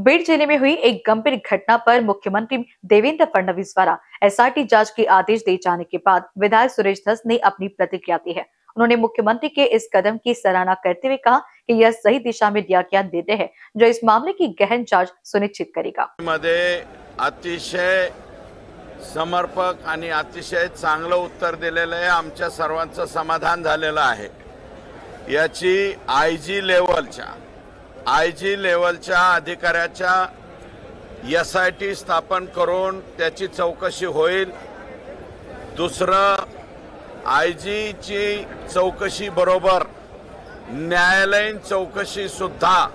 बीड जिले में हुई एक गंभीर घटना पर मुख्यमंत्री देवेंद्र फडणवीस द्वारा एसआईटी जांच के आदेश दिए जाने के बाद विधायक सुरेश धस ने अपनी प्रतिक्रिया दी है। उन्होंने मुख्यमंत्री के इस कदम की सराहना करते हुए कहा कि यह सही दिशा में दिया गया निर्णय है, जो इस मामले की गहन जांच सुनिश्चित करेगा। अतिशय समर्पक आणि अतिशय चांगलं उत्तर दिलेलं आहे। आमच्या सर्वांचं समाधान झालेलं आहे। याची आयजी लेवलच्या अधिकाऱ्याच्या एसआयटी स्थापन करून त्याची चौकशी होईल। दुसरं, आयजीची चौकशी बरोबर न्यायालयीन चौकशी सुद्धा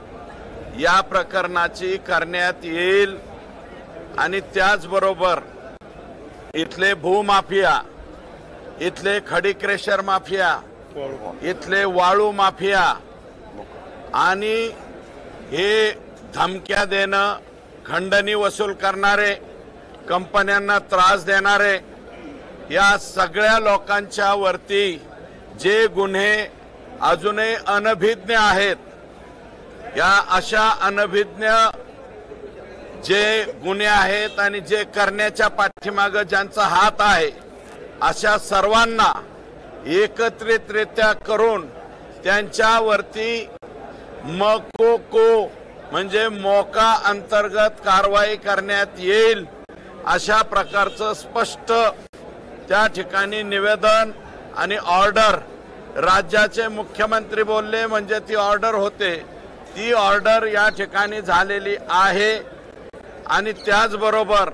या प्रकरणाची करण्यात येईल आणि त्याचबरोबर इथले भूमाफिया, इथले खडी क्रेशर माफिया, इथले वाळू माफिया आणि हे धमक्या देणं, खंडणी वसूल करणारे, कंपन्यांना त्रास देणारे, या सगळ्या लोकांच्या वरती जे गुन्हे अजूनही अनभिज्ञ आहेत, या अशा अनभिज्ञ जे गुन्हे आहेत आणि जे करण्याच्या पाठीमागे ज्यांचा हात आहे, अशा सर्वांना एकत्रितरित्या करून त्यांच्यावरती मकोको म्हणजे मोका अंतर्गत कारवाई करण्यात येईल, अशा प्रकारचं स्पष्ट त्या ठिकाणी निवेदन आणि ऑर्डर राज्याचे मुख्यमंत्री बोलले म्हणजे ती ऑर्डर होते, ती ऑर्डर या ठिकाणी झालेली आहे। आणि त्याचबरोबर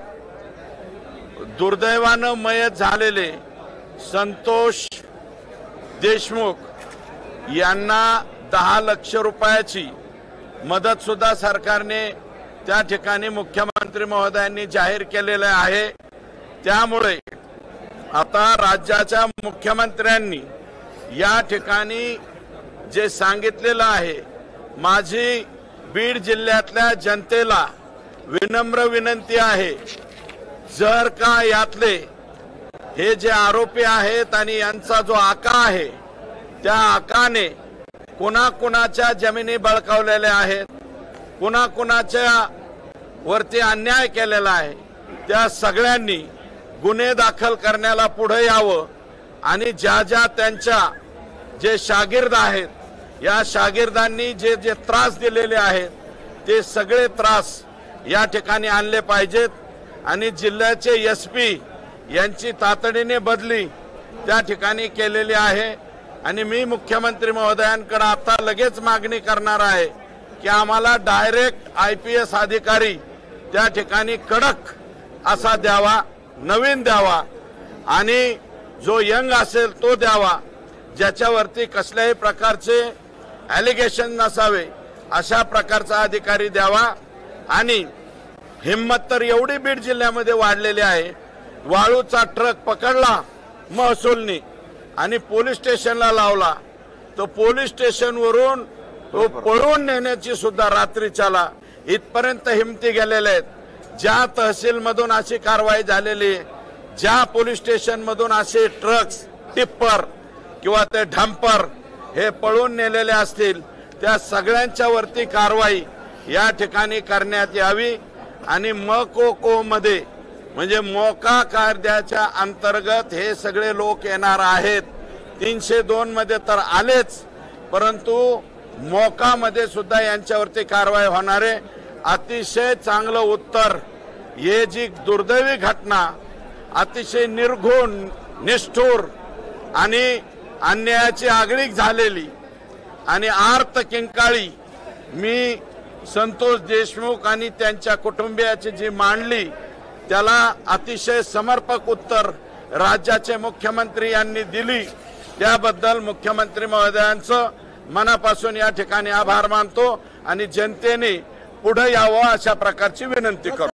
दुर्दैवानं मयत झालेले संतोष देशमुख यांना 10 लाख रुपयाची मदत सुद्धा सरकारने त्या ठिकाणी मुख्यमंत्री महोदयांनी जाहीर केलेले आहे। त्यामुळे आता राज्याच्या मुख्यमंत्र्यांनी या ठिकाणी जे सांगितलेलं आहे, माझी बीड जिल्ह्यातल्या जनतेला विनम्र विनंती आहे, जर का यातले हे जे आरोपी आहेत आणि यांचा जो आका आहे, त्या आकाने कुणाकुणाच्या जमिनी बळकावलेल्या आहेत, कुणाकुणाच्या वरती अन्याय केलेला आहे, त्या सगळ्यांनी गुन्हे दाखल करण्याला पुढे यावं आणि ज्या त्यांच्या जे शागिर्द आहेत, या शागिर्दांनी जे त्रास दिलेले आहेत, ते सगळे त्रास या ठिकाणी आणले पाहिजेत आणि जिल्ह्याचे एसपी यांची तातडीने बदली त्या ठिकाणी केलेली आहे। आणि मी मुख्यमंत्री महोदयांकडे आता लगेच मागणी करणार आहे की आम्हाला डायरेक्ट आयपीएस अधिकारी त्या ठिकाणी कडक असा द्यावा, नवीन द्यावा आणि जो यंग असेल तो द्यावा, ज्याच्यावरती कसल्याही प्रकारचे ॲलिगेशन नसावे, अशा प्रकारचा अधिकारी द्यावा। आणि हिम्मत तर एवढी बीड जिल्ह्यामध्ये वाढलेली आहे, वाळूचा ट्रक पकडला महसूलनी आणि पोलीस स्टेशनला लावला, तो पोलीस स्टेशनवरून तो पळून नेण्याची सुद्धा रात्रीच्याला इथपर्यंत हिमती गेलेले आहेत। ज्या तहसील मधून अशी कारवाई झालेली, ज्या पोलीस स्टेशन मधून असे ट्रक्स, टिप्पर किंवा ते डंपर हे पळून नेलेले असतील, त्या सगळ्यांच्या वरती कारवाई या ठिकाणी करण्यात यावी। आणि मकोको मध्ये म्हणजे मोका कायद्याच्या अंतर्गत हे सगळे लोक येणार आहेत। 302 मध्ये तर आलेच, परंतु मोका मध्ये सुद्धा यांच्यावरती कारवाई होणार आहे। अतिशय चांगलं उत्तर, हे जी दुर्दैवी घटना, अतिशय निर्घृण, निष्ठुर आणि अन्यायाची आगळीक झालेली आणि आर्त किंकाळी मी संतोष देशमुख आणि त्यांच्या कुटुंबियाची जी मांडली, त्याला अतिशय समर्पक उत्तर राज्याचे मुख्यमंत्री यांनी दिली, त्याबद्दल मुख्यमंत्री महोदयांचं मनापासून या ठिकाणी आभार मानतो आणि जनतेने पुढे यावं अशा प्रकारची विनंती करतो।